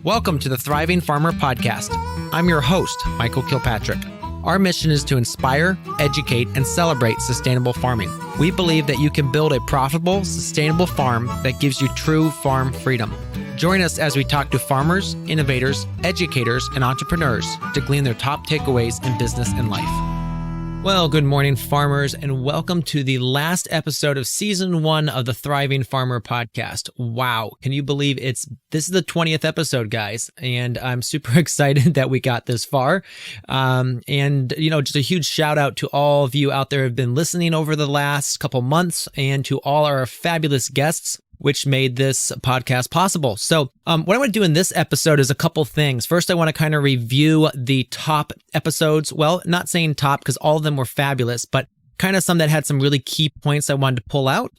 Welcome to the Thriving Farmer Podcast. I'm your host, Michael Kilpatrick. Our mission is to inspire, educate, and celebrate sustainable farming. We believe that you can build a profitable, sustainable farm that gives you true farm freedom. Join us as we talk to farmers, innovators, educators, and entrepreneurs to glean their top takeaways in business and life. Well, good morning, farmers, and welcome to the last episode of Season 1 of the Thriving Farmer Podcast. Wow, can you believe this is the 20th episode, guys, and I'm super excited that we got this far. Just a huge shout out to all of you out there who have been listening over the last couple months and to all our fabulous guests, which made this podcast possible. So what I want to do in this episode is a couple things. First, I want to kind of review the top episodes. Well, not saying top because all of them were fabulous, but kind of some that had some really key points I wanted to pull out.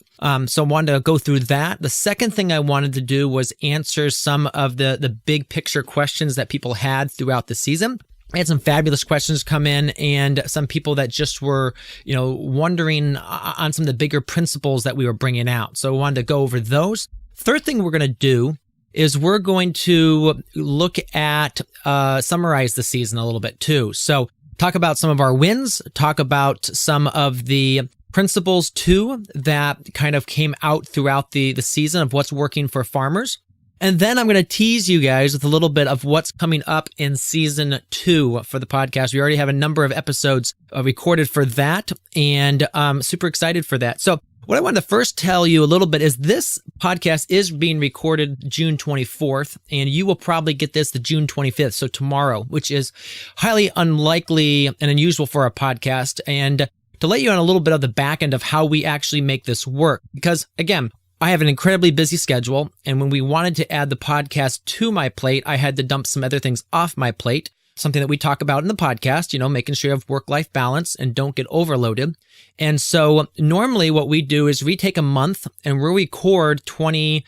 So I wanted to go through that. The second thing I wanted to do was answer some of the big picture questions that people had throughout the season. I had some fabulous questions come in and some people that just were, wondering on some of the bigger principles that we were bringing out. So I wanted to go over those. Third thing we're going to do is we're going to look at, summarize the season a little bit too. So talk about some of our wins, talk about some of the principles too that kind of came out throughout the season of what's working for farmers. And then I'm going to tease you guys with a little bit of what's coming up in Season 2 for the podcast. We already have a number of episodes recorded for that, and I'm super excited for that. So what I wanted to first tell you a little bit is this podcast is being recorded June 24th, and you will probably get this the June 25th, so tomorrow, which is highly unlikely and unusual for our podcast. And to let you on a little bit of the back end of how we actually make this work, because again, I have an incredibly busy schedule, and when we wanted to add the podcast to my plate, I had to dump some other things off my plate, something that we talk about in the podcast, making sure you have work-life balance and don't get overloaded. And so normally what we do is we take a month and we'll record 15,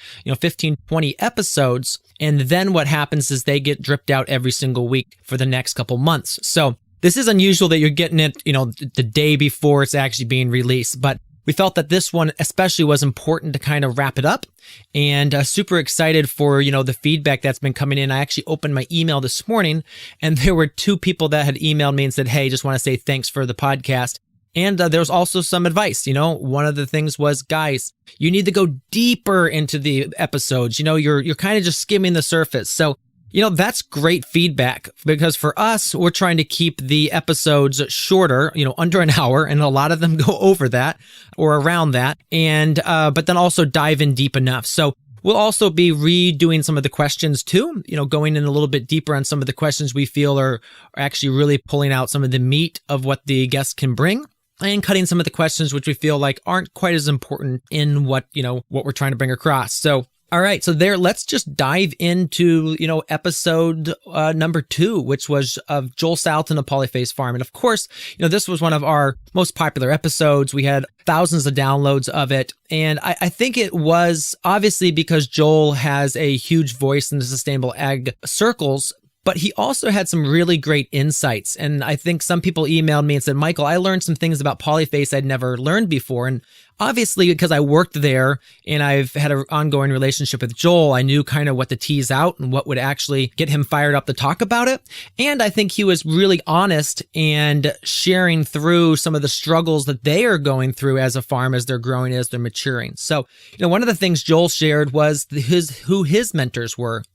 20 episodes, and then what happens is they get dripped out every single week for the next couple months. So this is unusual that you're getting it, the day before it's actually being released, but we felt that this one especially was important to kind of wrap it up, and super excited for, the feedback that's been coming in. I actually opened my email this morning and there were 2 people that had emailed me and said, hey, just want to say thanks for the podcast. And there was also some advice. One of the things was, guys, you need to go deeper into the episodes. You're kind of just skimming the surface. So that's great feedback, because for us, we're trying to keep the episodes shorter, under an hour, and a lot of them go over that or around that, and but then also dive in deep enough. So we'll also be redoing some of the questions too, going in a little bit deeper on some of the questions we feel are actually really pulling out some of the meat of what the guests can bring, and cutting some of the questions which we feel like aren't quite as important in what we're trying to bring across. So all right, so let's just dive into, episode number 2, which was of Joel Salatin and the Polyphase Farm. And of course, this was one of our most popular episodes. We had thousands of downloads of it. And I think it was obviously because Joel has a huge voice in the sustainable ag circles, but he also had some really great insights. And I think some people emailed me and said, Michael, I learned some things about polyphase I'd never learned before. And obviously, because I worked there and I've had an ongoing relationship with Joel, I knew kind of what to tease out and what would actually get him fired up to talk about it. And I think he was really honest and sharing through some of the struggles that they are going through as a farm, as they're growing, as they're maturing. So, one of the things Joel shared was who his mentors were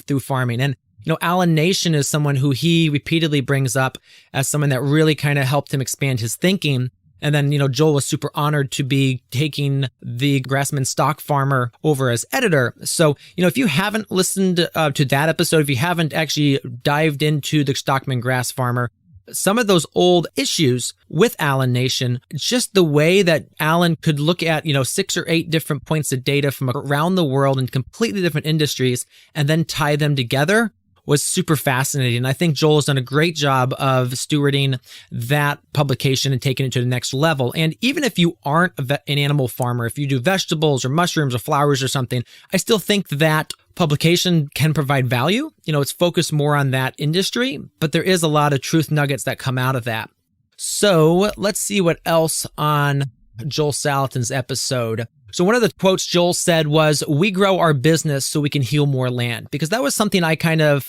through farming. And Alan Nation is someone who he repeatedly brings up as someone that really kind of helped him expand his thinking. And then, Joel was super honored to be taking the Grassman Stock Farmer over as editor. So, if you haven't listened to that episode, if you haven't actually dived into the Stockman Grass Farmer, some of those old issues with Alan Nation, just the way that Alan could look at, 6 or 8 different points of data from around the world in completely different industries and then tie them together was super fascinating. I think Joel has done a great job of stewarding that publication and taking it to the next level. And even if you aren't an animal farmer, if you do vegetables or mushrooms or flowers or something, I still think that publication can provide value. It's focused more on that industry, but there is a lot of truth nuggets that come out of that. So let's see what else on Joel Salatin's episode. So one of the quotes Joel said was, "We grow our business so we can heal more land," because that was something I kind of,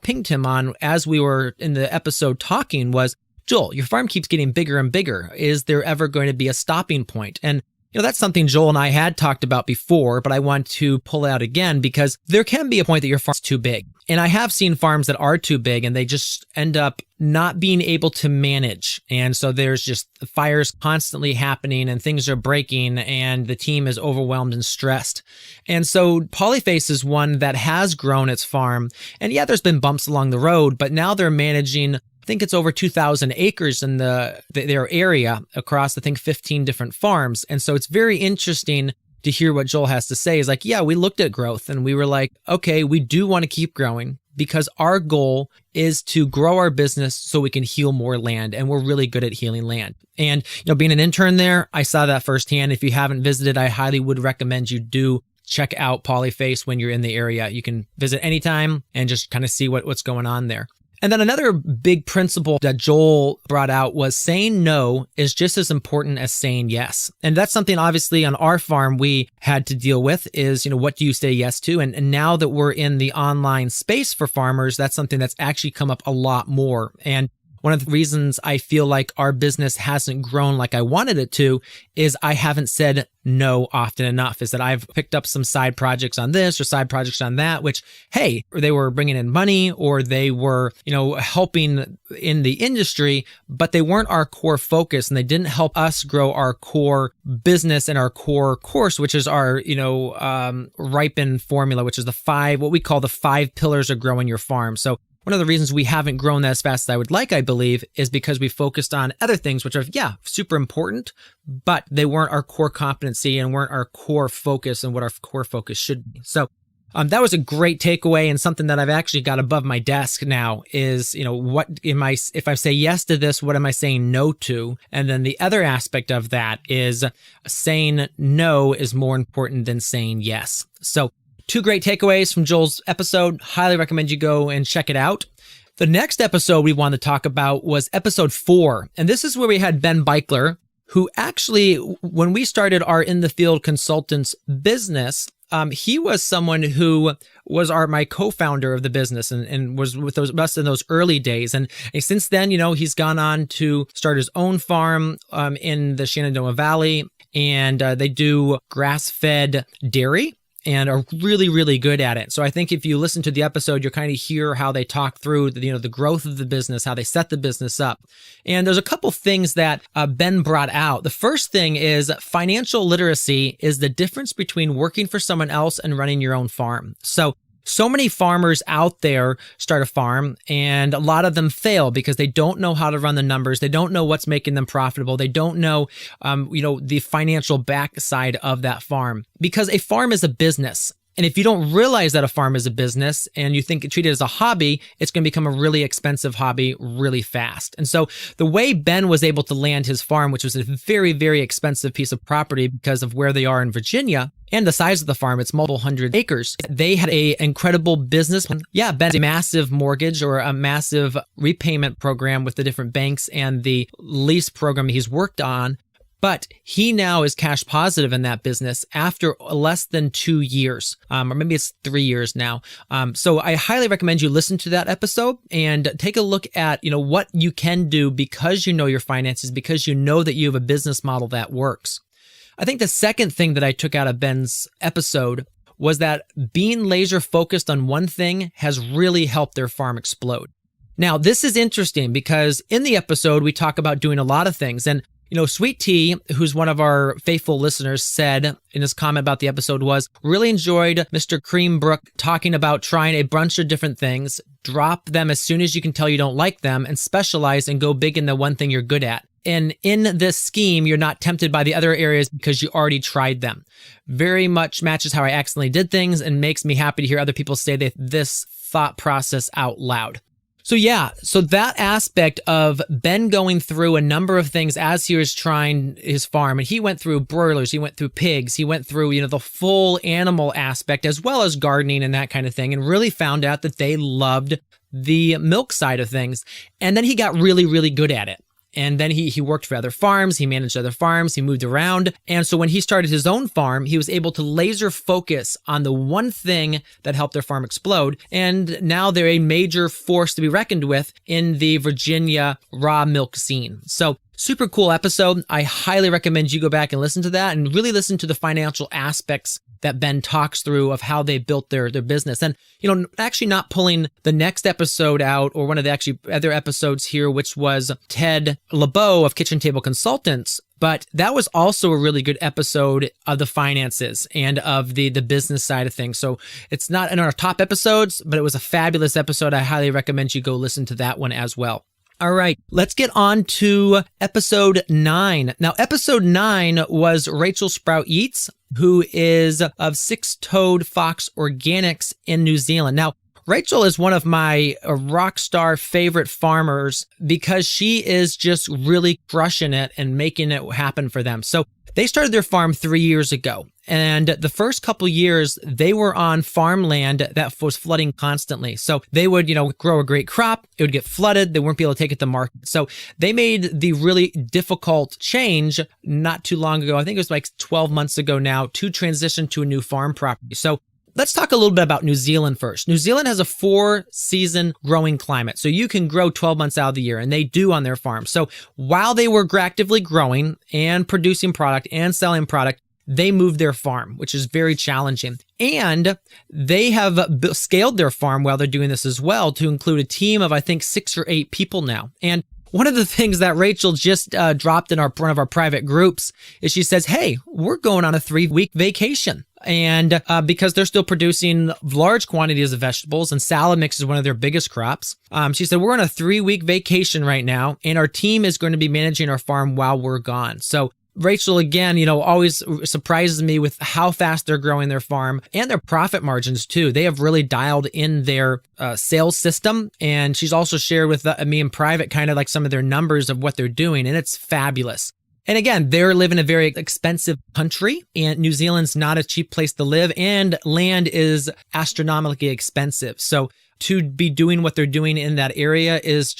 pinged him on as we were in the episode talking was, Joel, your farm keeps getting bigger and bigger. Is there ever going to be a stopping point? And that's something Joel and I had talked about before, but I want to pull out again because there can be a point that your farm's too big. And I have seen farms that are too big and they just end up not being able to manage. And so there's just fires constantly happening and things are breaking and the team is overwhelmed and stressed. And so Polyface is one that has grown its farm. And yeah, there's been bumps along the road, but now they're managing, I think it's over 2,000 acres in their area across, I think, 15 different farms. And so it's very interesting to hear what Joel has to say. Is like, yeah, we looked at growth and we were like, okay, we do want to keep growing because our goal is to grow our business so we can heal more land. And we're really good at healing land. And, being an intern there, I saw that firsthand. If you haven't visited, I highly would recommend you do check out Polyface when you're in the area. You can visit anytime and just kind of see what's going on there. And then another big principle that Joel brought out was saying no is just as important as saying yes. And that's something obviously on our farm we had to deal with is, what do you say yes to? And now that we're in the online space for farmers, that's something that's actually come up a lot more. And one of the reasons I feel like our business hasn't grown like I wanted it to is I haven't said no often enough, is that I've picked up some side projects on this or side projects on that, which, hey, they were bringing in money or they were, helping in the industry, but they weren't our core focus and they didn't help us grow our core business and our core course, which is our, ripen formula, which is what we call the 5 pillars of growing your farm. So one of the reasons we haven't grown that as fast as I would like, I believe, is because we focused on other things, which are, super important, but they weren't our core competency and weren't our core focus and what our core focus should be. So that was a great takeaway and something that I've actually got above my desk now is, if I say yes to this, what am I saying no to? And then the other aspect of that is saying no is more important than saying yes. So 2 great takeaways from Joel's episode. Highly recommend you go and check it out. The next episode we wanted to talk about was episode 4. And this is where we had Ben Beichler, who actually, when we started our In the Field Consultants business, he was someone who was my co-founder of the business and was with us in those early days. And since then, he's gone on to start his own farm in the Shenandoah Valley. And they do grass-fed dairy and are really, really good at it. So I think if you listen to the episode, you'll kind of hear how they talk through, the growth of the business, how they set the business up. And there's a couple things that Ben brought out. The first thing is financial literacy is the difference between working for someone else and running your own farm. So many farmers out there start a farm and a lot of them fail because they don't know how to run the numbers. They don't know what's making them profitable. They don't know, the financial backside of that farm because a farm is a business. And if you don't realize that a farm is a business and you treat it as a hobby, it's going to become a really expensive hobby really fast. And so the way Ben was able to land his farm, which was a very, very expensive piece of property because of where they are in Virginia and the size of the farm, it's multiple hundred acres. They had an incredible business. Yeah, Ben's a massive mortgage or a massive repayment program with the different banks and the lease program he's worked on. But he now is cash positive in that business after less than 2 years, or maybe it's 3 years now. So I highly recommend you listen to that episode and take a look at, what you can do because you know your finances, because you know that you have a business model that works. I think the second thing that I took out of Ben's episode was that being laser focused on one thing has really helped their farm explode. Now, this is interesting because in the episode, we talk about doing a lot of things. And Sweet Tea, who's one of our faithful listeners, said in his comment about the episode was, really enjoyed Mr. Creambrook talking about trying a bunch of different things, drop them as soon as you can tell you don't like them, and specialize and go big in the one thing you're good at. And in this scheme, you're not tempted by the other areas because you already tried them. Very much matches how I accidentally did things and makes me happy to hear other people say this thought process out loud. So that aspect of Ben going through a number of things as he was trying his farm, and he went through broilers, he went through pigs, he went through, the full animal aspect as well as gardening and that kind of thing, and really found out that they loved the milk side of things. And then he got really, really good at it. And then he worked for other farms. He managed other farms. He moved around. And so when he started his own farm, he was able to laser focus on the one thing that helped their farm explode. And now they're a major force to be reckoned with in the Virginia raw milk scene. So super cool episode. I highly recommend you go back and listen to that and really listen to the financial aspects that Ben talks through of how they built their business. And, actually not pulling the next episode out or one of the actually other episodes here, which was Ted LeBeau of Kitchen Table Consultants. But that was also a really good episode of the finances and of the business side of things. So it's not in our top episodes, but it was a fabulous episode. I highly recommend you go listen to that one as well. All right, let's get on to episode 9. Now, episode 9 was Rachel Sprout Yeats, who is of Six Toed Fox Organics in New Zealand. Now, Rachel is one of my rock star favorite farmers because she is just really crushing it and making it happen for them. So they started their farm 3 years ago. And the first couple years, they were on farmland that was flooding constantly. So they would, grow a great crop. It would get flooded. They weren't able to take it to market. So they made the really difficult change not too long ago. I think it was like 12 months ago now to transition to a new farm property. So let's talk a little bit about New Zealand first. New Zealand has a 4-season growing climate. So you can grow 12 months out of the year, and they do on their farm. So while they were actively growing and producing product and selling product, they moved their farm, which is very challenging. And they have scaled their farm while they're doing this as well to include a team of, I think, 6 or 8 people now. And one of the things that Rachel just dropped in one of our private groups is she says, hey, we're going on a 3-week vacation. And because they're still producing large quantities of vegetables, and salad mix is one of their biggest crops. She said, we're on a 3-week vacation right now, and our team is going to be managing our farm while we're gone. So Rachel, again, always surprises me with how fast they're growing their farm and their profit margins too. They have really dialed in their sales system. And she's also shared with me in private kind of like some of their numbers of what they're doing. And it's fabulous. And again, they live in a very expensive country, and New Zealand's not a cheap place to live, and land is astronomically expensive. So to be doing what they're doing in that area is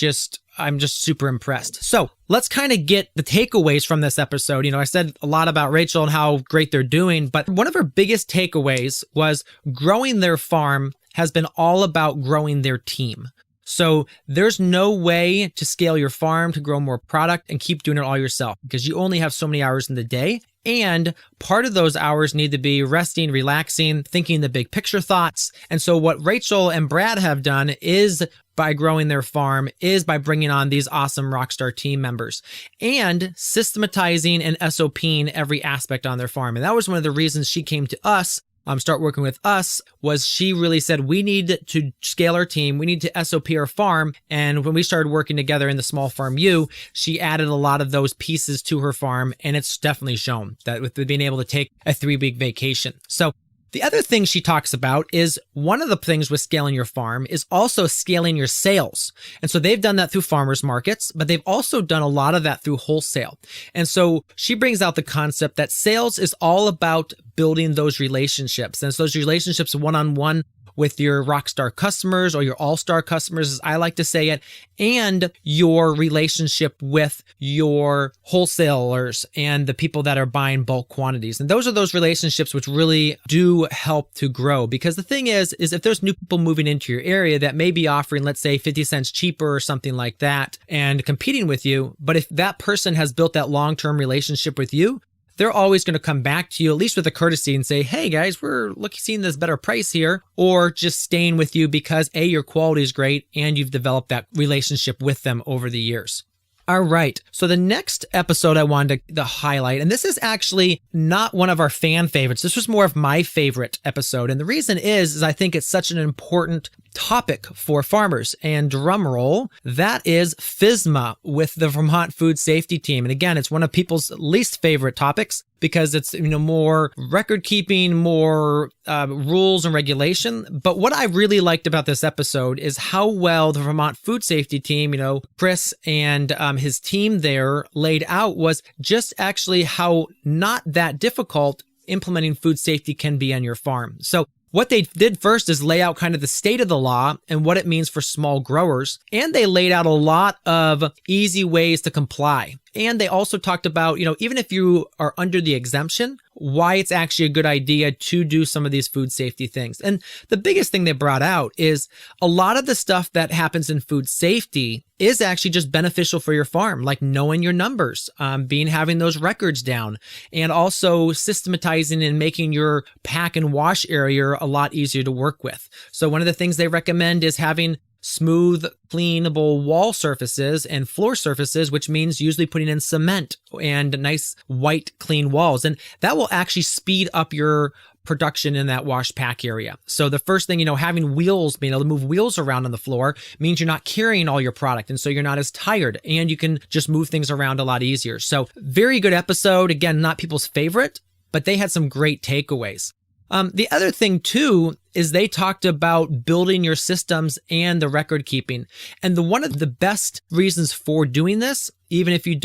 I'm just super impressed. So let's kind of get the takeaways from this episode. I said a lot about Rachel and how great they're doing, but one of her biggest takeaways was growing their farm has been all about growing their team. So there's no way to scale your farm to grow more product and keep doing it all yourself because you only have so many hours in the day. And part of those hours need to be resting, relaxing, thinking the big picture thoughts. And so what Rachel and Brad have done is by growing their farm is by bringing on these awesome rockstar team members and systematizing and SOPing every aspect on their farm. And that was one of the reasons she came to us, start working with us, was she really said, we need to scale our team. We need to SOP our farm. And when we started working together in the Small Farm U, she added a lot of those pieces to her farm. And it's definitely shown that with being able to take a 3-week vacation. So the other thing she talks about is one of the things with scaling your farm is also scaling your sales. And so they've done that through farmers markets, but they've also done a lot of that through wholesale. And so she brings out the concept that sales is all about building those relationships. And so those relationships one-on-one with your rockstar customers or your all-star customers, as I like to say it, and your relationship with your wholesalers and the people that are buying bulk quantities. And those are those relationships which really do help to grow. Because the thing is if there's new people moving into your area that may be offering, let's say 50 cents cheaper or something like that and competing with you, but if that person has built that long-term relationship with you, they're always going to come back to you, at least with a courtesy, and say, hey guys, we're seeing this better price here, or just staying with you because A, your quality is great and you've developed that relationship with them over the years. All right. So the next episode I wanted to highlight, and this is actually not one of our fan favorites. This was more of my favorite episode. And the reason is I think it's such an important topic for farmers. And drum roll, that is FSMA with the Vermont Food Safety Team. And again, it's one of people's least favorite topics because it's more record keeping, more rules and regulation. But what I really liked about this episode is how well the Vermont Food Safety Team, Chris and his team there laid out was just actually how not that difficult implementing food safety can be on your farm. So what they did first is lay out kind of the state of the law and what it means for small growers. And they laid out a lot of easy ways to comply. And they also talked about, even if you are under the exemption, why it's actually a good idea to do some of these food safety things. And the biggest thing they brought out is a lot of the stuff that happens in food safety is actually just beneficial for your farm, like knowing your numbers, having those records down, and also systematizing and making your pack and wash area a lot easier to work with. So one of the things they recommend is having smooth, cleanable wall surfaces and floor surfaces, which means usually putting in cement and nice white, clean walls. And that will actually speed up your production in that wash pack area. So the first thing, having wheels, being able to move wheels around on the floor means you're not carrying all your product. And so you're not as tired and you can just move things around a lot easier. So very good episode. Again, not people's favorite, but they had some great takeaways. The other thing too is they talked about building your systems and the record keeping. And one of the best reasons for doing this, even if you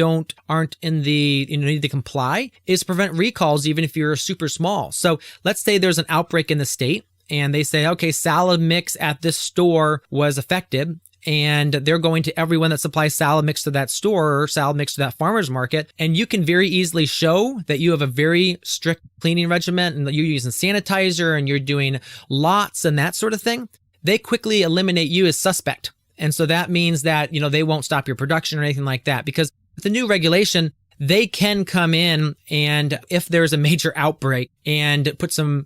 aren't in the, need to comply, is prevent recalls even if you're super small. So let's say there's an outbreak in the state and they say, okay, salad mix at this store was affected. And they're going to everyone that supplies salad mix to that store or salad mix to that farmer's market. And you can very easily show that you have a very strict cleaning regimen and that you're using sanitizer and you're doing lots and that sort of thing. They quickly eliminate you as suspect. And so that means that, they won't stop your production or anything like that, because with the new regulation, they can come in and if there's a major outbreak and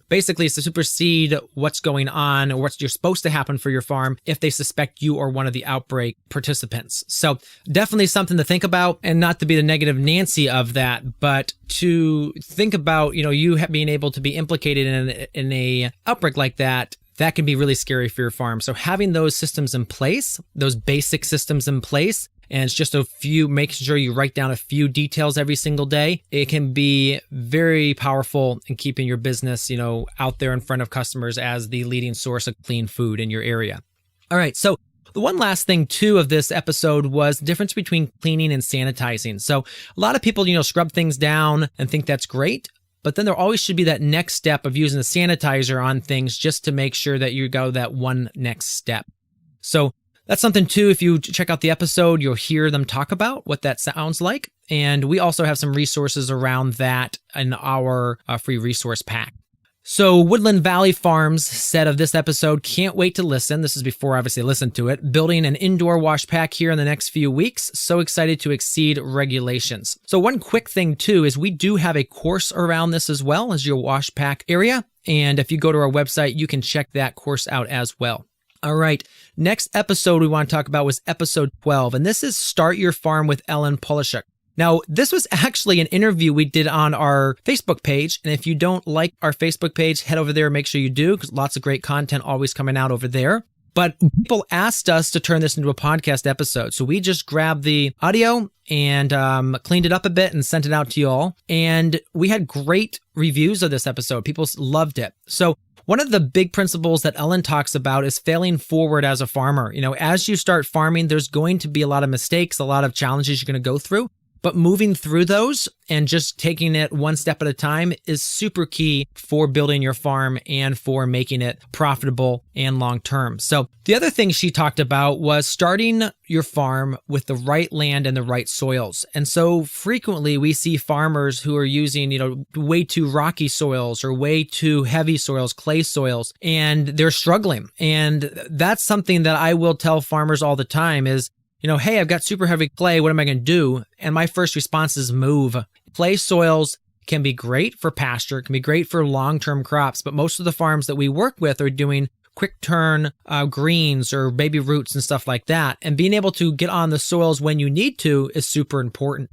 basically supersede what's going on or what you're supposed to happen for your farm if they suspect you are one of the outbreak participants. So definitely something to think about, and not to be the negative Nancy of that, but to think about, you being able to be implicated in a outbreak like that. That can be really scary for your farm. So having those systems in place, those basic systems in place, and it's just making sure you write down a few details every single day, it can be very powerful in keeping your business, out there in front of customers as the leading source of clean food in your area. All right. So the one last thing too of this episode was the difference between cleaning and sanitizing. So a lot of people, scrub things down and think that's great. But then there always should be that next step of using a sanitizer on things just to make sure that you go that one next step. So that's something too, if you check out the episode, you'll hear them talk about what that sounds like. And we also have some resources around that in our free resource pack. So Woodland Valley Farms said of this episode, can't wait to listen. This is before obviously I listened to it. Building an indoor wash pack here in the next few weeks. So excited to exceed regulations. So one quick thing too is we do have a course around this as well as your wash pack area. And if you go to our website, you can check that course out as well. All right. Next episode we want to talk about was episode 12. And this is Start Your Farm with Ellen Polishuk. Now, this was actually an interview we did on our Facebook page. And if you don't like our Facebook page, head over there and make sure you do, because lots of great content always coming out over there. But people asked us to turn this into a podcast episode. So we just grabbed the audio and cleaned it up a bit and sent it out to you all. And we had great reviews of this episode. People loved it. So one of the big principles that Ellen talks about is failing forward as a farmer. As you start farming, there's going to be a lot of mistakes, a lot of challenges you're going to go through. But moving through those and just taking it one step at a time is super key for building your farm and for making it profitable and long-term. So the other thing she talked about was starting your farm with the right land and the right soils. And so frequently we see farmers who are using, way too rocky soils or way too heavy soils, clay soils, and they're struggling. And that's something that I will tell farmers all the time is, hey, I've got super heavy clay. What am I going to do? And my first response is move. Clay soils can be great for pasture, can be great for long-term crops, but most of the farms that we work with are doing quick turn greens or baby roots and stuff like that. And being able to get on the soils when you need to is super important.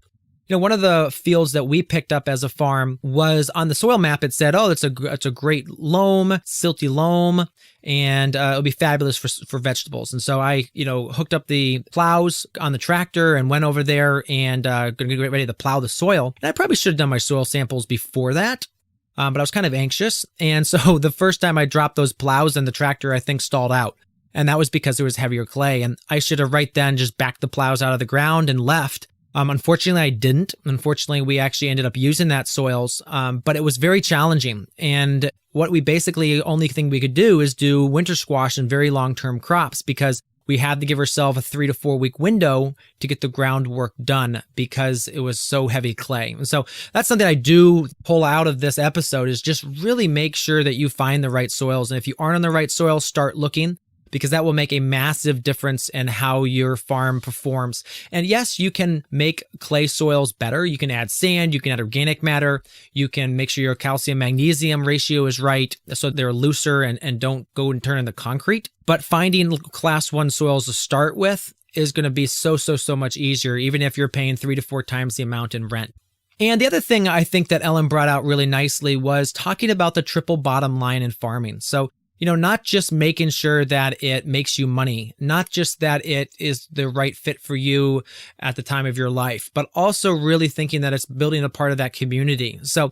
One of the fields that we picked up as a farm was on the soil map. It said, it's a great loam, silty loam, and it'll be fabulous for vegetables. And so I, hooked up the plows on the tractor and went over there and going to get ready to plow the soil. And I probably should have done my soil samples before that. But I was kind of anxious. And so the first time I dropped those plows and the tractor, I think, stalled out. And that was because there was heavier clay. And I should have right then just backed the plows out of the ground and left. Unfortunately, I didn't. Unfortunately, we actually ended up using that soils, but it was very challenging. And what we basically, only thing we could do is do winter squash and very long-term crops, because we had to give ourselves a 3 to 4 week window to get the groundwork done because it was so heavy clay. And so that's something I do pull out of this episode, is just really make sure that you find the right soils. And if you aren't on the right soil, start looking, because that will make a massive difference in how your farm performs. And yes, you can make clay soils better. You can add sand, you can add organic matter, you can make sure your calcium magnesium ratio is right so they're looser and don't go and turn into concrete. But finding class 1 soils to start with is going to be so much easier, even if you're paying 3 to 4 times the amount in rent. And the other thing I think that Ellen brought out really nicely was talking about the triple bottom line in farming. So, not just making sure that it makes you money, not just that it is the right fit for you at the time of your life, but also really thinking that it's building a part of that community. So,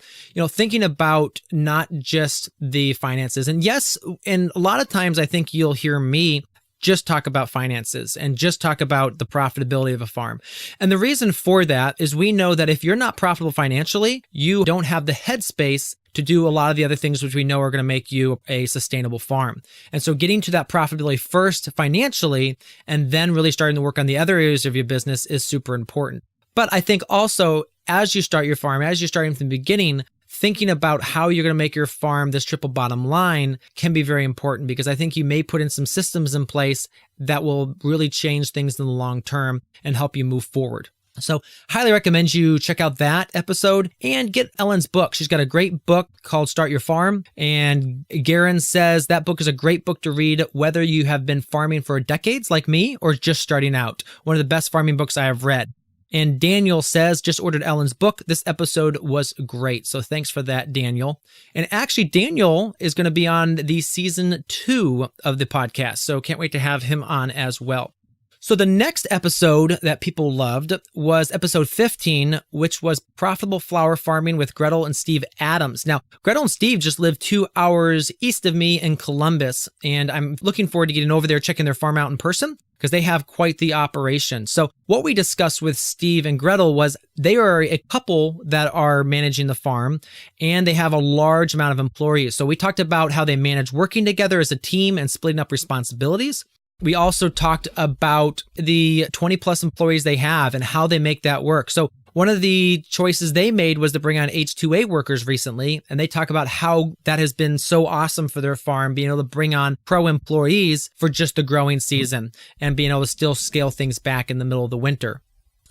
thinking about not just the finances. And yes, and a lot of times I think you'll hear me just talk about finances and just talk about the profitability of a farm. And the reason for that is we know that if you're not profitable financially, you don't have the headspace to do a lot of the other things which we know are going to make you a sustainable farm. And so getting to that profitability first financially, and then really starting to work on the other areas of your business is super important. But I think also, as you start your farm, as you're starting from the beginning, thinking about how you're going to make your farm this triple bottom line can be very important, because I think you may put in some systems in place that will really change things in the long term and help you move forward. So highly recommend you check out that episode and get Ellen's book. She's got a great book called Start Your Farm. And Garen says that book is a great book to read, whether you have been farming for decades like me or just starting out. One of the best farming books I have read. And Daniel says, just ordered Ellen's book. This episode was great. So thanks for that, Daniel. And actually, Daniel is going to be on the season 2 of the podcast. So can't wait to have him on as well. So the next episode that people loved was episode 15, which was Profitable Flower Farming with Gretel and Steve Adams. Now, Gretel and Steve just live 2 hours east of me in Columbus, and I'm looking forward to getting over there, checking their farm out in person, because they have quite the operation. So what we discussed with Steve and Gretel was they are a couple that are managing the farm, and they have a large amount of employees. So we talked about how they manage working together as a team and splitting up responsibilities. We also talked about the 20 plus employees they have and how they make that work. So one of the choices they made was to bring on H2A workers recently, and they talk about how that has been so awesome for their farm, being able to bring on pro employees for just the growing season and being able to still scale things back in the middle of the winter.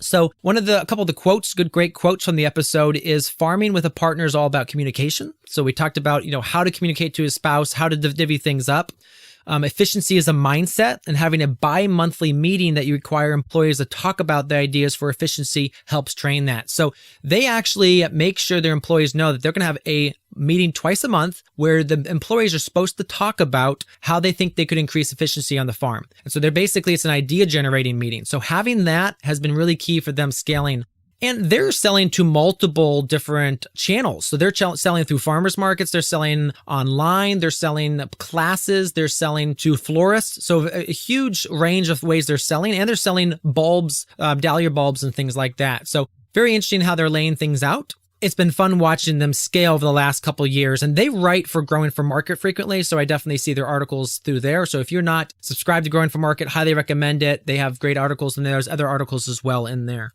So a couple of the quotes, great quotes from the episode is farming with a partner is all about communication. So we talked about, how to communicate to his spouse, how to divvy things up. Efficiency is a mindset, and having a bi-monthly meeting that you require employees to talk about the ideas for efficiency helps train that. So they actually make sure their employees know that they're going to have a meeting twice a month where the employees are supposed to talk about how they think they could increase efficiency on the farm. And so it's an idea generating meeting. So having that has been really key for them scaling. And they're selling to multiple different channels. So they're selling through farmers markets, they're selling online, they're selling classes, they're selling to florists. So a huge range of ways they're selling, and they're selling bulbs, dahlia bulbs and things like that. So very interesting how they're laying things out. It's been fun watching them scale over the last couple of years, and they write for Growing for Market frequently. So I definitely see their articles through there. So if you're not subscribed to Growing for Market, highly recommend it. They have great articles, and there's other articles as well in there.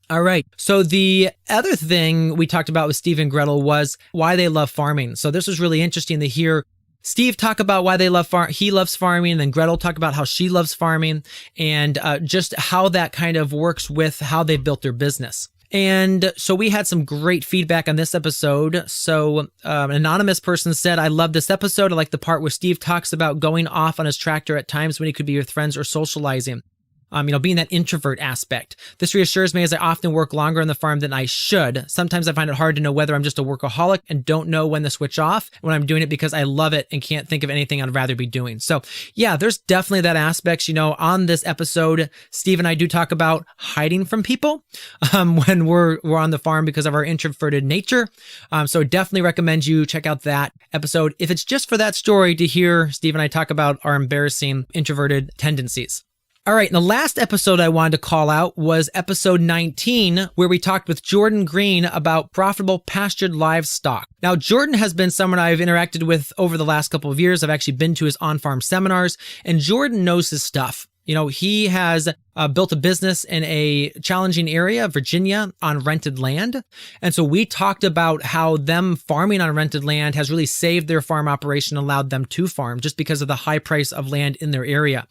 All right. So the other thing we talked about with Steve and Gretel was why they love farming. So this was really interesting to hear Steve talk about why they love he loves farming, and then Gretel talk about how she loves farming, and just how that kind of works with how they built their business. And so we had some great feedback on this episode. So an anonymous person said, I love this episode. I like the part where Steve talks about going off on his tractor at times when he could be with friends or socializing. Being that introvert aspect. This reassures me as I often work longer on the farm than I should. Sometimes I find it hard to know whether I'm just a workaholic and don't know when to switch off, when I'm doing it because I love it and can't think of anything I'd rather be doing. So yeah, there's definitely that aspect. On this episode, Steve and I do talk about hiding from people when we're on the farm because of our introverted nature. So definitely recommend you check out that episode if it's just for that story to hear Steve and I talk about our embarrassing introverted tendencies. All right, and the last episode I wanted to call out was episode 19, where we talked with Jordan Green about profitable pastured livestock. Now, Jordan has been someone I've interacted with over the last couple of years. I've actually been to his on-farm seminars, and Jordan knows his stuff. He has built a business in a challenging area, Virginia, on rented land. And so we talked about how them farming on rented land has really saved their farm operation, allowed them to farm just because of the high price of land in their area.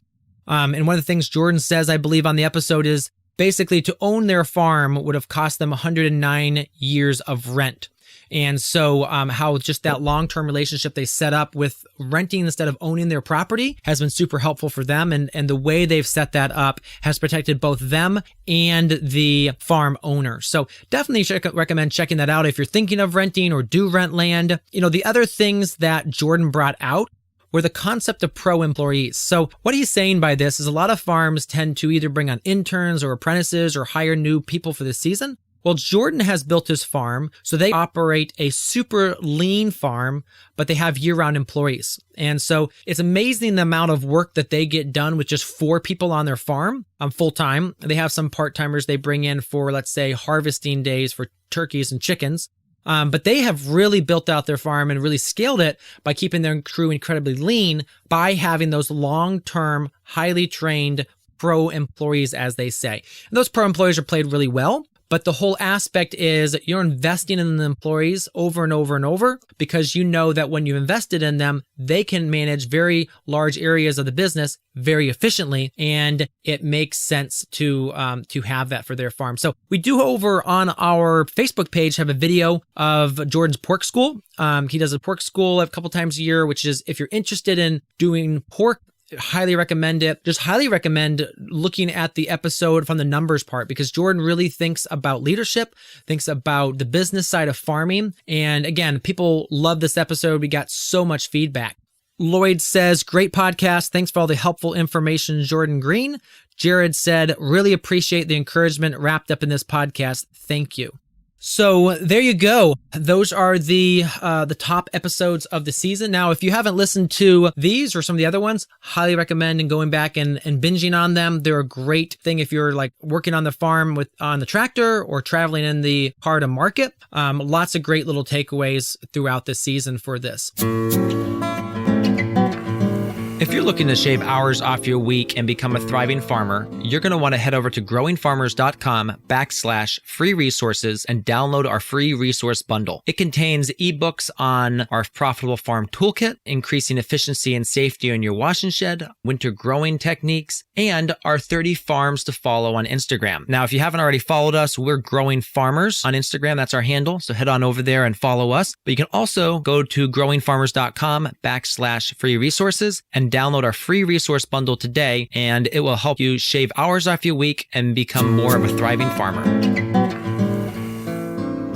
And one of the things Jordan says, I believe, on the episode is basically to own their farm would have cost them 109 years of rent. And so how just that long-term relationship they set up with renting instead of owning their property has been super helpful for them. And the way they've set that up has protected both them and the farm owner. So definitely recommend checking that out if you're thinking of renting or do rent land. The other things that Jordan brought out were the concept of pro employees. So what he's saying by this is a lot of farms tend to either bring on interns or apprentices or hire new people for the season. Well, Jordan has built his farm, so they operate a super lean farm, but they have year-round employees. And so it's amazing the amount of work that they get done with just 4 people on their farm full-time. They have some part-timers they bring in for, let's say, harvesting days for turkeys and chickens. But they have really built out their farm and really scaled it by keeping their crew incredibly lean by having those long-term, highly trained pro employees, as they say. And those pro employees are paid really well. But the whole aspect is you're investing in the employees over and over and over because you know that when you invested in them, they can manage very large areas of the business very efficiently, and it makes sense to have that for their farm. So we do over on our Facebook page have a video of Jordan's pork school. He does a pork school a couple times a year, which is if you're interested in doing pork, highly recommend it. Just highly recommend looking at the episode from the numbers part because Jordan really thinks about leadership, thinks about the business side of farming. And again, people love this episode. We got so much feedback. Lloyd says, great podcast. Thanks for all the helpful information, Jordan Green. Jared said, really appreciate the encouragement wrapped up in this podcast. Thank you. So there you go. Those are the top episodes of the season. Now, if you haven't listened to these or some of the other ones, highly recommend and going back and binging on them. They're a great thing if you're like working on the farm on the tractor or traveling in the car to market. Lots of great little takeaways throughout the season for this. If you're looking to shave hours off your week and become a thriving farmer, you're going to want to head over to growingfarmers.com/free resources and download our free resource bundle. It contains ebooks on our profitable farm toolkit, increasing efficiency and safety in your wash and shed, winter growing techniques, and our 30 farms to follow on Instagram. Now, if you haven't already followed us, we're Growing Farmers on Instagram. That's our handle. So head on over there and follow us. But you can also go to growingfarmers.com/free resources and download our free resource bundle today, and it will help you shave hours off your week and become more of a thriving farmer.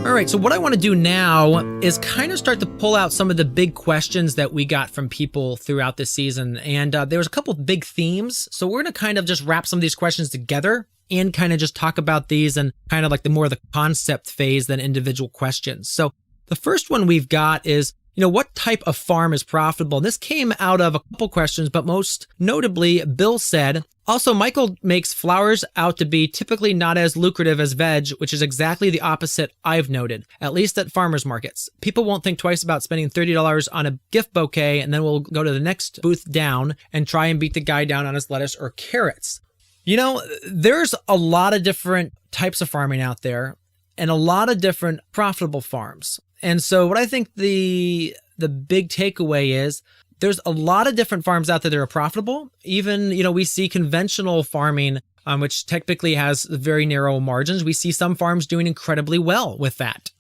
All right, so what I want to do now is kind of start to pull out some of the big questions that we got from people throughout this season. And there was a couple of big themes. So we're going to kind of just wrap some of these questions together and kind of just talk about these and kind of like the more of the concept phase than individual questions. So the first one we've got is, what type of farm is profitable? And this came out of a couple questions, but most notably, Bill said, also, Michael makes flowers out to be typically not as lucrative as veg, which is exactly the opposite I've noted, at least at farmers markets. People won't think twice about spending $30 on a gift bouquet, and then we'll go to the next booth down and try and beat the guy down on his lettuce or carrots. There's a lot of different types of farming out there and a lot of different profitable farms. And so what I think the big takeaway is there's a lot of different farms out there that are profitable. Even, we see conventional farming, which typically has very narrow margins. We see some farms doing incredibly well with that.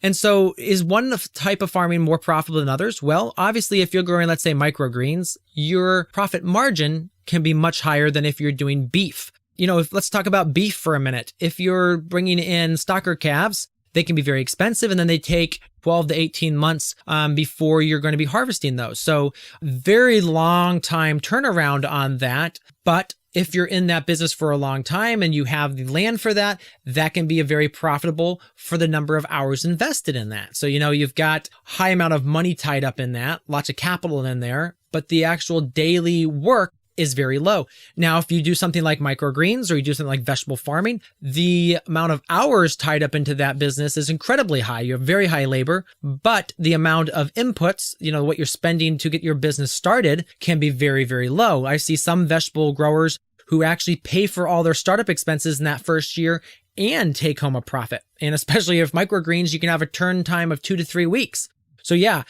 And so is one type of farming more profitable than others? Well, obviously, if you're growing, let's say, microgreens, your profit margin can be much higher than if you're doing beef. Let's talk about beef for a minute. If you're bringing in stocker calves, they can be very expensive, and then they take 12 to 18 months before you're going to be harvesting those. So very long time turnaround on that. But if you're in that business for a long time and you have the land for that, that can be a very profitable for the number of hours invested in that. So, you've got high amount of money tied up in that, lots of capital in there, but the actual daily work is very low. Now, if you do something like microgreens or you do something like vegetable farming, the amount of hours tied up into that business is incredibly high. You have very high labor, but the amount of inputs, what you're spending to get your business started can be very, very low. I see some vegetable growers who actually pay for all their startup expenses in that first year and take home a profit. And especially if microgreens, you can have a turn time of 2 to 3 weeks. So yeah,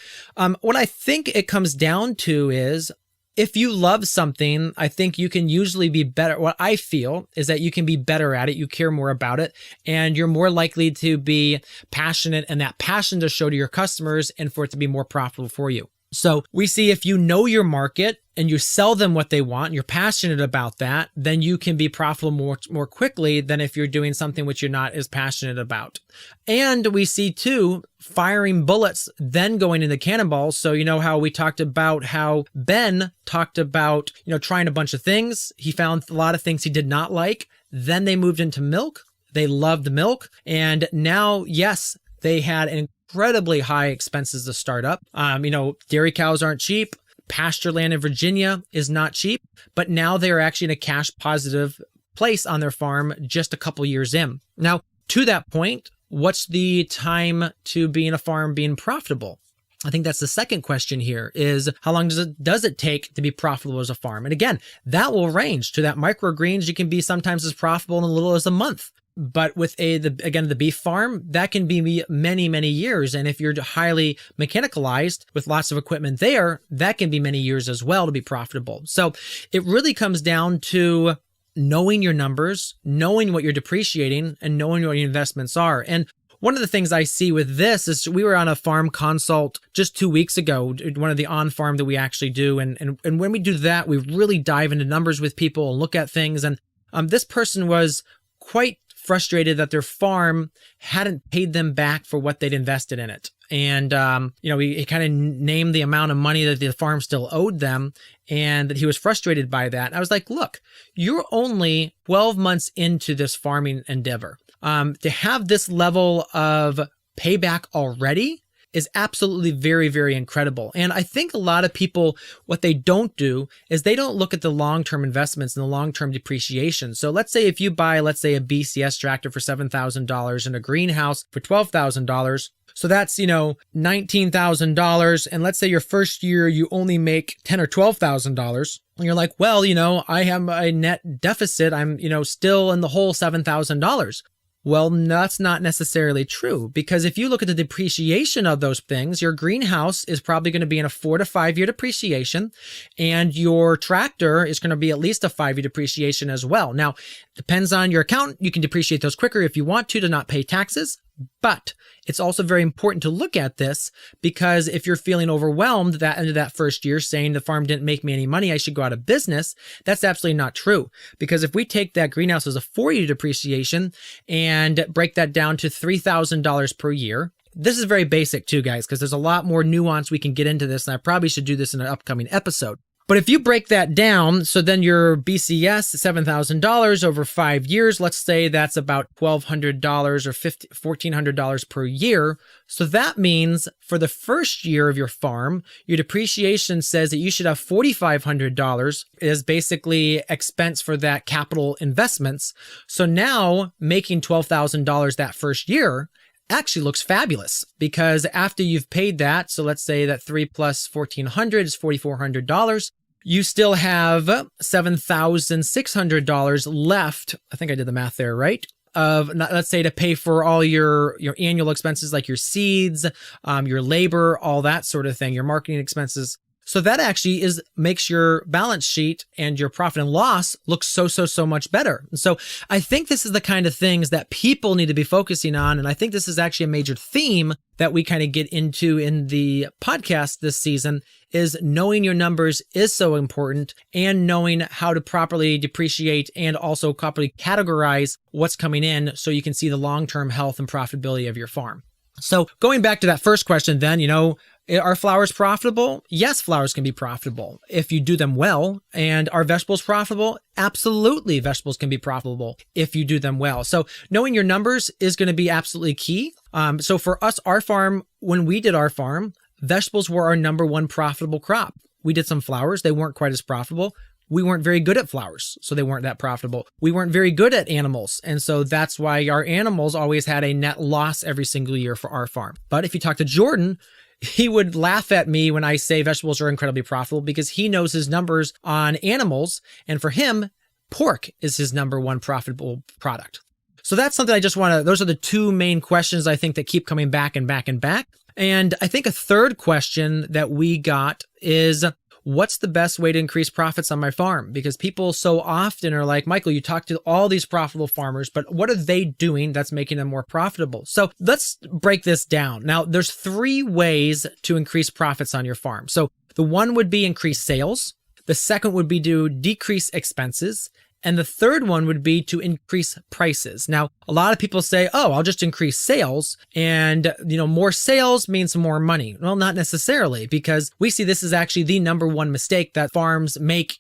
what I think it comes down to is if you love something, I think you can usually be better. What I feel is that you can be better at it. You care more about it, and you're more likely to be passionate, and that passion to show to your customers and for it to be more profitable for you. So we see if you know your market and you sell them what they want, and you're passionate about that, then you can be profitable more quickly than if you're doing something which you're not as passionate about. And we see too, firing bullets, then going into cannonballs. So how we talked about how Ben talked about, trying a bunch of things. He found a lot of things he did not like. Then they moved into milk. They loved the milk. And now, yes, they had an incredibly high expenses to start up. Dairy cows aren't cheap. Pasture land in Virginia is not cheap, but now they're actually in a cash positive place on their farm just a couple years in. Now, to that point, what's the time to be in a farm being profitable? I think that's the second question here is how long does it take to be profitable as a farm? And again, that will range to that microgreens. You can be sometimes as profitable in as little as a month. But with the beef farm, that can be many, many years. And if you're highly mechanicalized with lots of equipment there, that can be many years as well to be profitable. So it really comes down to knowing your numbers, knowing what you're depreciating, and knowing what your investments are. And one of the things I see with this is we were on a farm consult just 2 weeks ago, one of the on-farm that we actually do. And when we do that, we really dive into numbers with people and look at things. And this person was quite frustrated that their farm hadn't paid them back for what they'd invested in it. And, he kind of named the amount of money that the farm still owed them and that he was frustrated by that. I was like, look, you're only 12 months into this farming endeavor. To have this level of payback already is absolutely very, very incredible. And I think a lot of people, what they don't do is they don't look at the long-term investments and the long-term depreciation. So let's say if you buy, a BCS tractor for $7,000 and a greenhouse for $12,000. So that's, $19,000. And let's say your first year, you only make $10,000 or $12,000. And you're like, well, I have a net deficit. I'm, still in the hole $7,000. Well, that's not necessarily true, because if you look at the depreciation of those things, your greenhouse is probably going to be in a 4 to 5 year depreciation, and your tractor is going to be at least a 5-year depreciation as well. Now, depends on your accountant. You can depreciate those quicker if you want to not pay taxes. But it's also very important to look at this, because if you're feeling overwhelmed that end of that first year saying the farm didn't make me any money, I should go out of business, that's absolutely not true. Because if we take that greenhouse as a 4-year depreciation and break that down to $3,000 per year, this is very basic too, guys, because there's a lot more nuance we can get into this, and I probably should do this in an upcoming episode. But if you break that down, so then your BCS, $7,000 over 5 years, let's say that's about $1,200 or $1,400 per year. So that means for the first year of your farm, your depreciation says that you should have $4,500 as basically expense for that capital investments. So now making $12,000 that first year actually looks fabulous, because after you've paid that, so let's say that 3 plus $1,400 is $4,400. You still have $7,600 left. I think I did the math there, right? Let's say to pay for all your annual expenses, like your seeds, your labor, all that sort of thing, your marketing expenses. So that actually makes your balance sheet and your profit and loss look so much better. And so I think this is the kind of things that people need to be focusing on. And I think this is actually a major theme that we kind of get into in the podcast this season, is knowing your numbers is so important, and knowing how to properly depreciate and also properly categorize what's coming in so you can see the long-term health and profitability of your farm. So going back to that first question then, are flowers profitable? Yes, flowers can be profitable if you do them well. And are vegetables profitable? Absolutely, vegetables can be profitable if you do them well. So knowing your numbers is going to be absolutely key. So for us, our farm, when we did our farm, vegetables were our number one profitable crop. We did some flowers. They weren't quite as profitable. we weren't very good at flowers, so they weren't that profitable. We weren't very good at animals, and so that's why our animals always had a net loss every single year for our farm. But if you talk to Jordan, he would laugh at me when I say vegetables are incredibly profitable because he knows his numbers on animals, and for him, pork is his number one profitable product. So that's something I just want to, those are the two main questions I think that keep coming back and back and back. And I think a third question that we got is, what's the best way to increase profits on my farm? Because people so often are like, Michael, you talk to all these profitable farmers, but what are they doing that's making them more profitable? So let's break this down. Now, there's 3 ways to increase profits on your farm. So the one would be increase sales. The second would be to decrease expenses. And the third one would be to increase prices. Now, a lot of people say, oh, I'll just increase sales and, more sales means more money. Well, not necessarily, because we see this is actually the number one mistake that farms make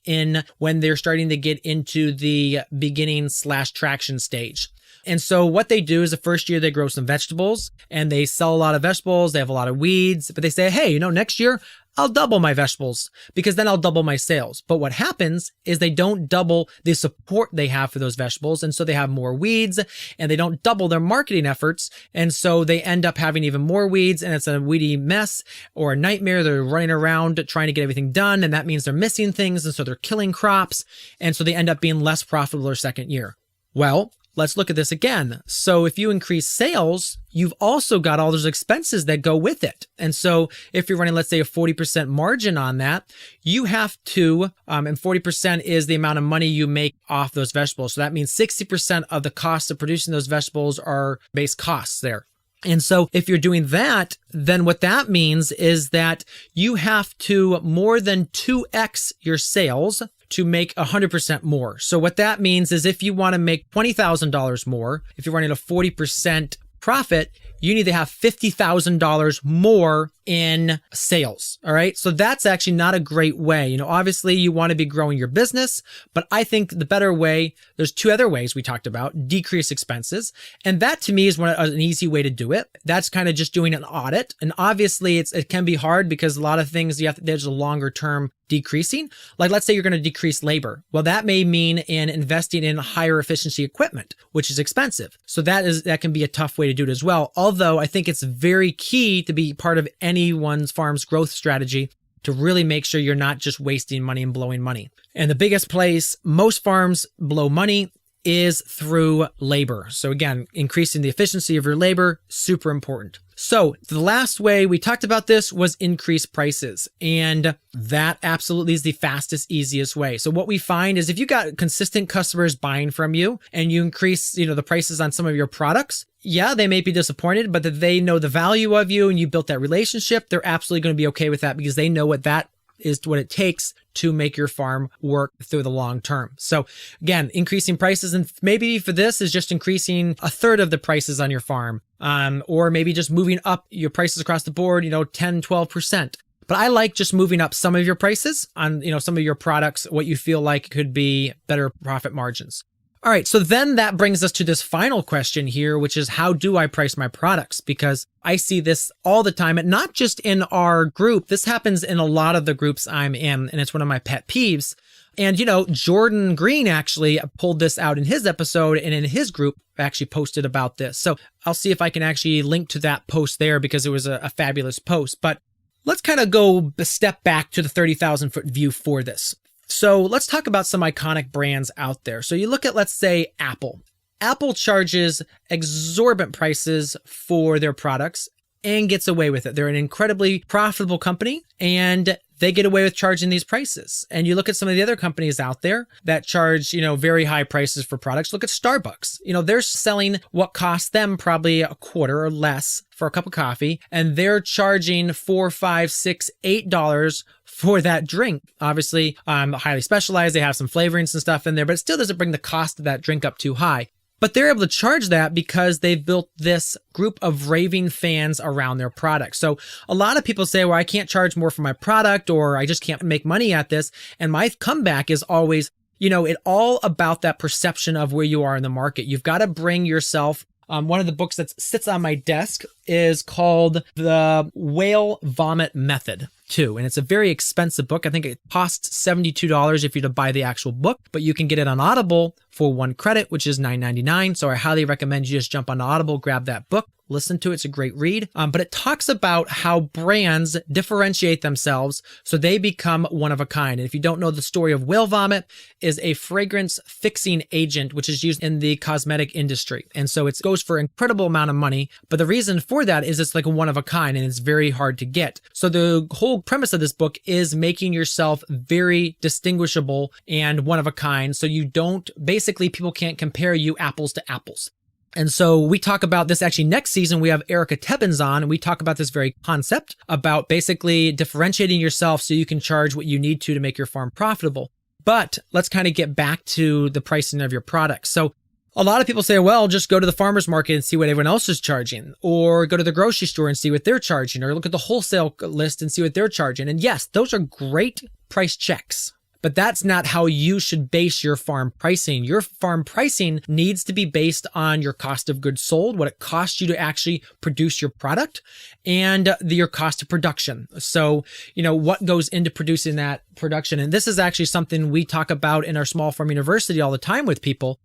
when they're starting to get into the beginning/traction stage. And so what they do is the first year they grow some vegetables and they sell a lot of vegetables. They have a lot of weeds, but they say, hey, next year I'll double my vegetables because then I'll double my sales. But what happens is they don't double the support they have for those vegetables. And so they have more weeds and they don't double their marketing efforts. And so they end up having even more weeds and it's a weedy mess or a nightmare. They're running around trying to get everything done. And that means they're missing things. And so they're killing crops. And so they end up being less profitable their second year. Well, let's look at this again. So if you increase sales, you've also got all those expenses that go with it. And so if you're running, let's say, a 40% margin on that, you have to, and 40% is the amount of money you make off those vegetables. So that means 60% of the cost of producing those vegetables are base costs there. And so if you're doing that, then what that means is that you have to more than 2x your sales to make 100% more. So what that means is if you want to make $20,000 more, if you're running a 40% profit, you need to have $50,000 more in sales. All right. So that's actually not a great way. Obviously you want to be growing your business, but I think the better way, there's 2 other ways we talked about: decrease expenses. And that to me is an easy way to do it. That's kind of just doing an audit. And obviously it can be hard because a lot of things there's a longer term decreasing. Like let's say you're going to decrease labor. Well, that may mean in investing in higher efficiency equipment, which is expensive. So that can be a tough way to do it as well. Although I think it's very key to be part of anyone's farm's growth strategy to really make sure you're not just wasting money and blowing money. And the biggest place most farms blow money is through labor. So again, increasing the efficiency of your labor, super important. So the last way we talked about this was increase prices. And that absolutely is the fastest, easiest way. So what we find is if you got consistent customers buying from you and you increase, the prices on some of your products, yeah, they may be disappointed, but that they know the value of you and you built that relationship, they're absolutely going to be okay with that because they know what it takes to make your farm work through the long term. So again, increasing prices, and maybe for this is just increasing a third of the prices on your farm, or maybe just moving up your prices across the board, 10, 12%. But I like just moving up some of your prices on, some of your products, what you feel like could be better profit margins. All right, so then that brings us to this final question here, which is how do I price my products? Because I see this all the time, and not just in our group. This happens in a lot of the groups I'm in, and it's one of my pet peeves. And, Jordan Green actually pulled this out in his episode, and in his group actually posted about this. So I'll see if I can actually link to that post there because it was a fabulous post. But let's kind of go a step back to the 30,000-foot view for this. So let's talk about some iconic brands out there. So you look at, let's say, Apple. Apple charges exorbitant prices for their products and gets away with it. They're an incredibly profitable company and they get away with charging these prices. And you look at some of the other companies out there that charge, very high prices for products. Look at Starbucks. They're selling what costs them probably a quarter or less for a cup of coffee, and they're charging $4, $5, $6, $8 for that drink. Obviously, highly specialized. They have some flavorings and stuff in there, but it still doesn't bring the cost of that drink up too high. But they're able to charge that because they've built this group of raving fans around their product. So a lot of people say, well, I can't charge more for my product, or I just can't make money at this. And my comeback is always, it's all about that perception of where you are in the market. You've got to bring yourself One of the books that sits on my desk is called The Whale Vomit Method too. And it's a very expensive book. I think it costs $72 if you're to buy the actual book, but you can get it on Audible for 1 credit, which is $9.99. So I highly recommend you just jump on Audible, grab that book, listen to it. It's a great read. But it talks about how brands differentiate themselves so they become one of a kind. And if you don't know, the story of whale vomit is a fragrance fixing agent, which is used in the cosmetic industry. And so it goes for an incredible amount of money. But the reason for that is it's like a one of a kind and it's very hard to get. So the whole premise of this book is making yourself very distinguishable and one of a kind. So you don't, basically people can't compare you apples to apples. And so we talk about this actually next season. We have Erica Tebbins on and we talk about this very concept about basically differentiating yourself so you can charge what you need to make your farm profitable. But let's kind of get back to the pricing of your products. So a lot of people say, well, just go to the farmer's market and see what everyone else is charging, or go to the grocery store and see what they're charging, or look at the wholesale list and see what they're charging. And yes, those are great price checks. But that's not how you should base your farm pricing. Your farm pricing needs to be based on your cost of goods sold, what it costs you to actually produce your product, and your cost of production. So, what goes into producing that production. And this is actually something we talk about in our Small Farm University all the time with people.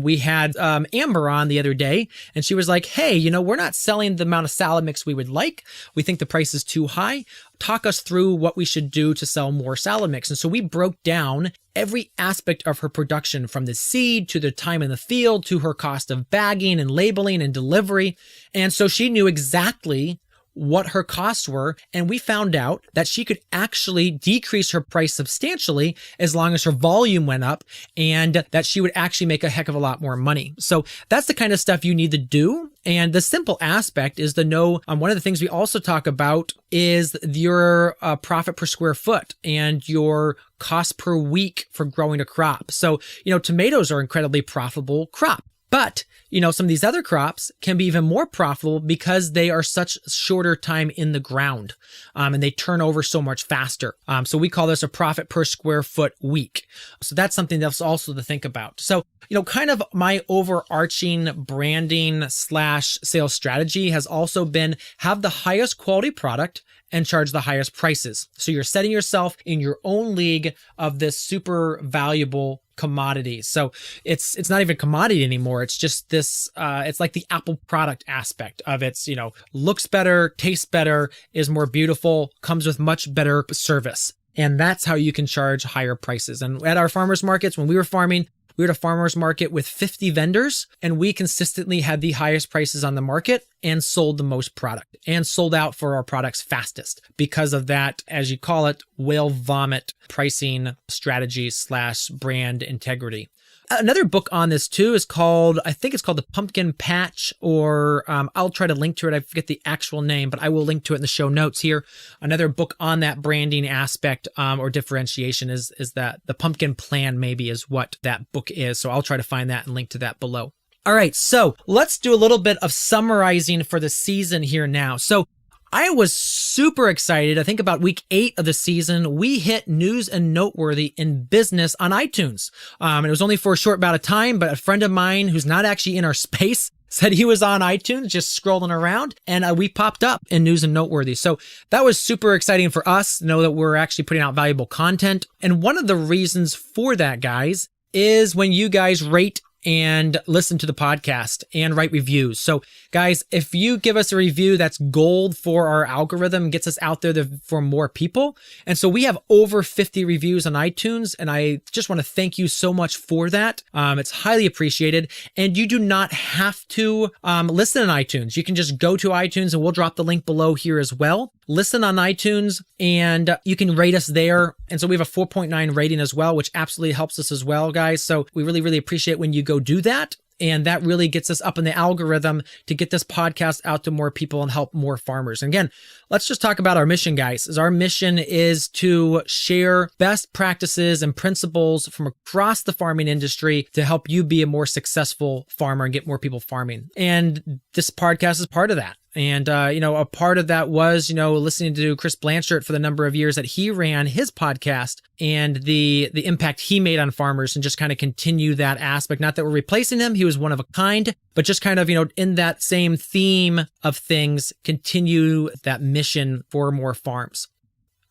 We had Amber on the other day, and she was like, hey, we're not selling the amount of salad mix we would like. We think the price is too high. Talk us through what we should do to sell more salad mix. And so we broke down every aspect of her production, from the seed to the time in the field to her cost of bagging and labeling and delivery. And so she knew exactly what her costs were. And we found out that she could actually decrease her price substantially as long as her volume went up, and that she would actually make a heck of a lot more money. So that's the kind of stuff you need to do. And the simple aspect is to know, one of the things we also talk about is your profit per square foot and your cost per week for growing a crop. So, tomatoes are incredibly profitable crop. But, some of these other crops can be even more profitable because they are such shorter time in the ground, and they turn over so much faster. So we call this a profit per square foot week. So that's something that's also to think about. So, kind of my overarching branding / sales strategy has also been have the highest quality product and charge the highest prices. So you're setting yourself in your own league of this super valuable commodity. So it's not even a commodity anymore. It's just this, it's like the Apple product aspect of it's, looks better, tastes better, is more beautiful, comes with much better service. And that's how you can charge higher prices. And at our farmers markets, when we were farming, we were at a farmer's market with 50 vendors, and we consistently had the highest prices on the market and sold the most product and sold out for our products fastest because of that, as you call it, whale vomit pricing strategy / brand integrity. Another book on this too is called, I think it's called The Pumpkin Patch, or I'll try to link to it. I forget the actual name, but I will link to it in the show notes here. Another book on that branding aspect or differentiation is that The Pumpkin Plan maybe is what that book is. So I'll try to find that and link to that below. All right, so let's do a little bit of summarizing for the season here now. So I was super excited. I think about week 8 of the season, we hit news and noteworthy in business on iTunes. It was only for a short amount of time, but a friend of mine who's not actually in our space said he was on iTunes, just scrolling around, and we popped up in news and noteworthy. So that was super exciting for us to know that we're actually putting out valuable content. And one of the reasons for that, guys, is when you guys rate and listen to the podcast and write reviews. So guys, if you give us a review, that's gold for our algorithm, gets us out there for more people. And so we have over 50 reviews on iTunes, and I just want to thank you so much for that. It's highly appreciated. And you do not have to listen on iTunes. You can just go to iTunes, and we'll drop the link below here as well. Listen on iTunes, and you can rate us there. And so we have a 4.9 rating as well, which absolutely helps us as well, guys. So we really, really appreciate when you go do that. And that really gets us up in the algorithm to get this podcast out to more people and help more farmers. And again, let's just talk about our mission, guys. Our mission is to share best practices and principles from across the farming industry to help you be a more successful farmer and get more people farming. And this podcast is part of that. And, a part of that was, listening to Chris Blanchard for the number of years that he ran his podcast and the impact he made on farmers, and just kind of continue that aspect. Not that we're replacing him. He was one of a kind, but just kind of, in that same theme of things, continue that mission for more farms.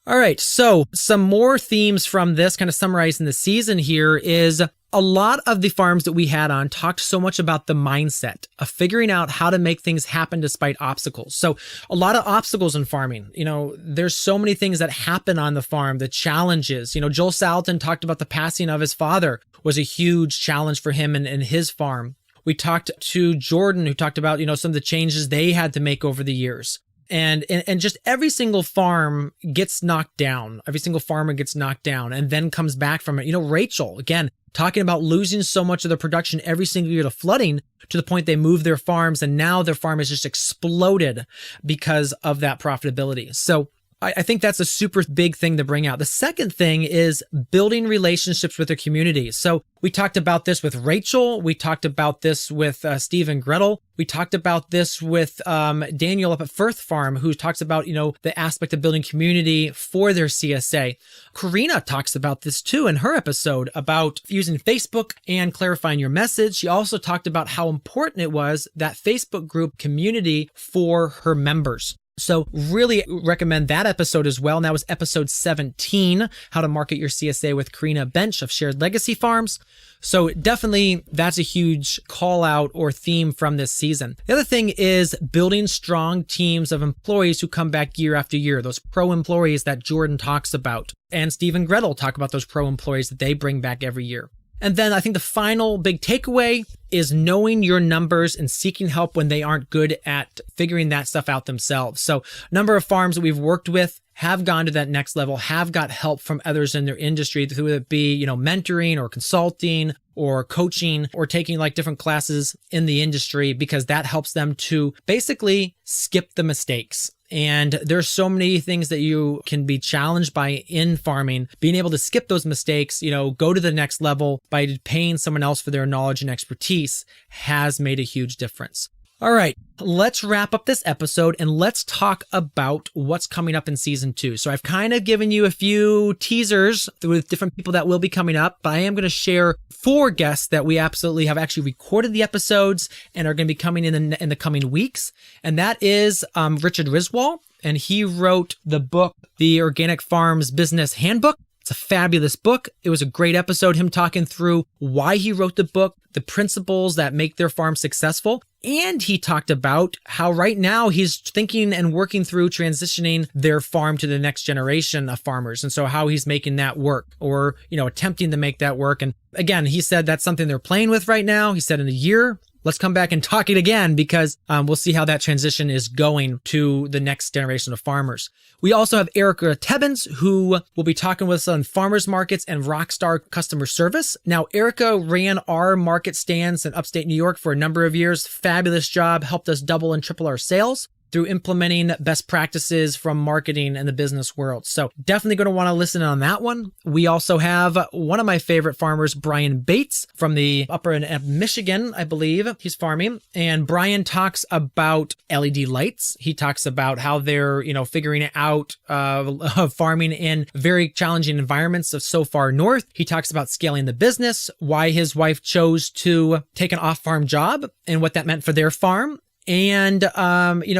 All right, so some more themes from this, kind of summarizing the season here, is a lot of the farms that we had on talked so much about the mindset of figuring out how to make things happen despite obstacles. So a lot of obstacles in farming. There's so many things that happen on the farm, the challenges. Joel Salatin talked about the passing of his father was a huge challenge for him and his farm. We talked to Jordan, who talked about, some of the changes they had to make over the years. And just every single farm gets knocked down. Every single farmer gets knocked down and then comes back from it. Rachel, again, talking about losing so much of their production every single year to flooding, to the point they moved their farms, and now their farm has just exploded because of that profitability. So I think that's a super big thing to bring out. The second thing is building relationships with their community. So we talked about this with Rachel. We talked about this with Steve and Gretel. We talked about this with Daniel up at Firth Farm, who talks about, the aspect of building community for their CSA. Karina talks about this too in her episode about using Facebook and clarifying your message. She also talked about how important it was, that Facebook group community for her members. So really recommend that episode as well. And that was episode 17, How to Market Your CSA with Karina Bench of Shared Legacy Farms. So definitely that's a huge call out or theme from this season. The other thing is building strong teams of employees who come back year after year, those pro employees that Jordan talks about. And Steve and Gretel talk about those pro employees that they bring back every year. And then I think the final big takeaway is knowing your numbers and seeking help when they aren't good at figuring that stuff out themselves. So a number of farms that we've worked with have gone to that next level, have got help from others in their industry, whether it be, mentoring or consulting or coaching or taking like different classes in the industry, because that helps them to basically skip the mistakes. And there's so many things that you can be challenged by in farming. Being able to skip those mistakes, go to the next level by paying someone else for their knowledge and expertise has made a huge difference. All right, let's wrap up this episode and let's talk about what's coming up in season 2. So I've kind of given you a few teasers with different people that will be coming up, but I am going to share 4 guests that we absolutely have actually recorded the episodes and are going to be coming in the coming weeks. And that is Richard Riswall, and he wrote the book, The Organic Farms Business Handbook. It's a fabulous book. It was a great episode, him talking through why he wrote the book, the principles that make their farm successful. And he talked about how right now he's thinking and working through transitioning their farm to the next generation of farmers. And so how he's making that work, or, attempting to make that work. And again, he said that's something they're playing with right now. He said in a year, let's come back and talk it again, because we'll see how that transition is going to the next generation of farmers. We also have Erica Tebbins, who will be talking with us on farmers markets and rockstar customer service. Now, Erica ran our market stands in upstate New York for a number of years. Fabulous job, helped us double and triple our sales through implementing best practices from marketing and the business world. So definitely going to want to listen on that one. We also have one of my favorite farmers, Brian Bates, from the upper end of Michigan, I believe he's farming. And Brian talks about LED lights. He talks about how they're, figuring out farming in very challenging environments of so far north. He talks about scaling the business, why his wife chose to take an off-farm job and what that meant for their farm. And,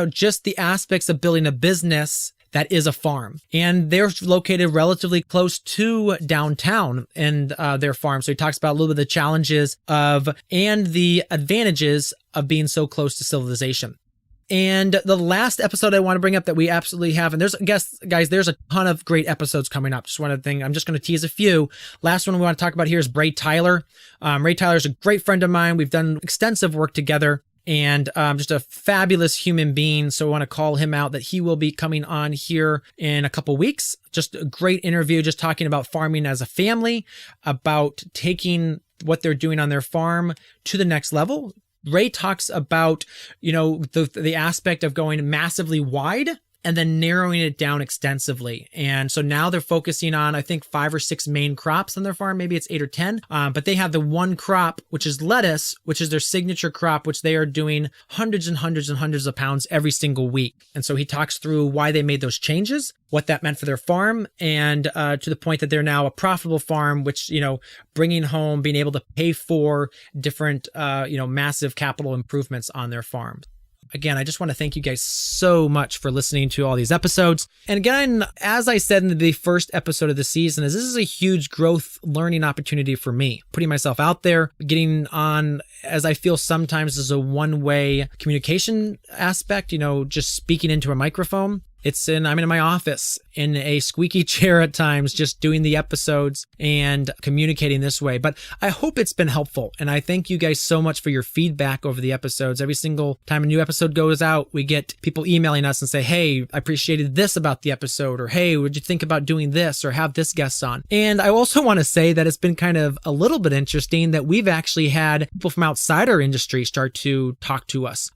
just the aspects of building a business that is a farm. And they're located relatively close to downtown and their farm. So he talks about a little bit of the challenges and the advantages of being so close to civilization. And the last episode I want to bring up that we absolutely have, and there's a ton of great episodes coming up. Just one other thing, I'm just going to tease a few. Last one we want to talk about here is Ray Tyler. Ray Tyler is a great friend of mine. We've done extensive work together. And just a fabulous human being. So I want to call him out, that he will be coming on here in a couple weeks. Just a great interview, just talking about farming as a family, about taking what they're doing on their farm to the next level. Ray talks about, the aspect of going massively wide and then narrowing it down extensively. And so now they're focusing on, I think, 5 or 6 main crops on their farm. Maybe it's 8 or 10. But they have the one crop, which is lettuce, which is their signature crop, which they are doing hundreds and hundreds and hundreds of pounds every single week. And so he talks through why they made those changes, what that meant for their farm, and to the point that they're now a profitable farm, which, bringing home, being able to pay for different, massive capital improvements on their farms. Again, I just want to thank you guys so much for listening to all these episodes. And again, as I said in the first episode of the season, this is a huge growth learning opportunity for me, putting myself out there, getting on, as I feel sometimes is a one-way communication aspect, just speaking into a microphone. I'm in my office in a squeaky chair at times, just doing the episodes and communicating this way. But I hope it's been helpful. And I thank you guys so much for your feedback over the episodes. Every single time a new episode goes out, we get people emailing us and say, hey, I appreciated this about the episode, or hey, would you think about doing this or have this guest on? And I also want to say that it's been kind of a little bit interesting that we've actually had people from outside our industry start to talk to us.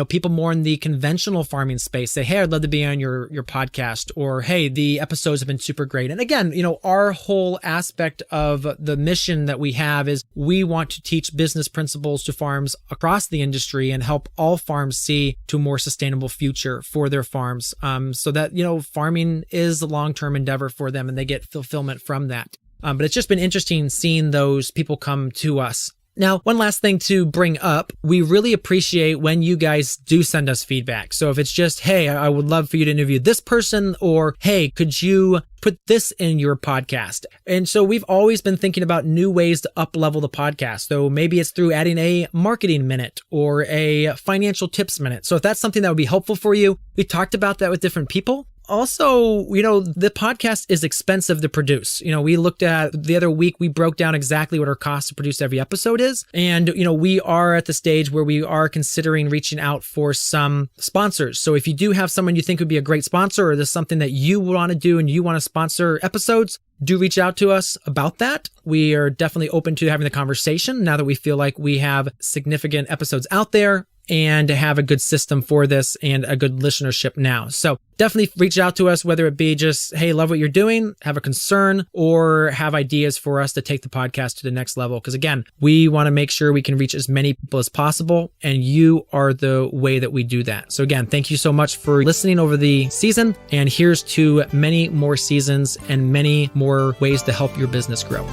People more in the conventional farming space say, hey, I'd love to be on your podcast, or hey, the episodes have been super great. And again, our whole aspect of the mission that we have is we want to teach business principles to farms across the industry and help all farms see to a more sustainable future for their farms, so that, farming is a long-term endeavor for them and they get fulfillment from that. But it's just been interesting seeing those people come to us. Now, one last thing to bring up, we really appreciate when you guys do send us feedback. So if it's just, hey, I would love for you to interview this person, or hey, could you put this in your podcast? And so we've always been thinking about new ways to up-level the podcast. So maybe it's through adding a marketing minute or a financial tips minute. So if that's something that would be helpful for you, we talked about that with different people. Also, the podcast is expensive to produce. We looked at the other week, we broke down exactly what our cost to produce every episode is. And, we are at the stage where we are considering reaching out for some sponsors. So if you do have someone you think would be a great sponsor, or there's something that you want to do and you want to sponsor episodes, do reach out to us about that. We are definitely open to having the conversation now that we feel like we have significant episodes out there and have a good system for this and a good listenership now. So definitely reach out to us, whether it be just, hey, love what you're doing, have a concern, or have ideas for us to take the podcast to the next level. Because again, we want to make sure we can reach as many people as possible, and you are the way that we do that. So again, thank you so much for listening over the season, and here's to many more seasons and many more ways to help your business grow.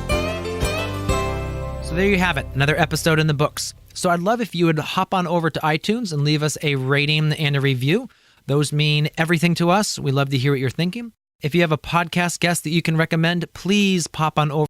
So there you have it, another episode in the books. So I'd love if you would hop on over to iTunes and leave us a rating and a review. Those mean everything to us. We love to hear what you're thinking. If you have a podcast guest that you can recommend, please pop on over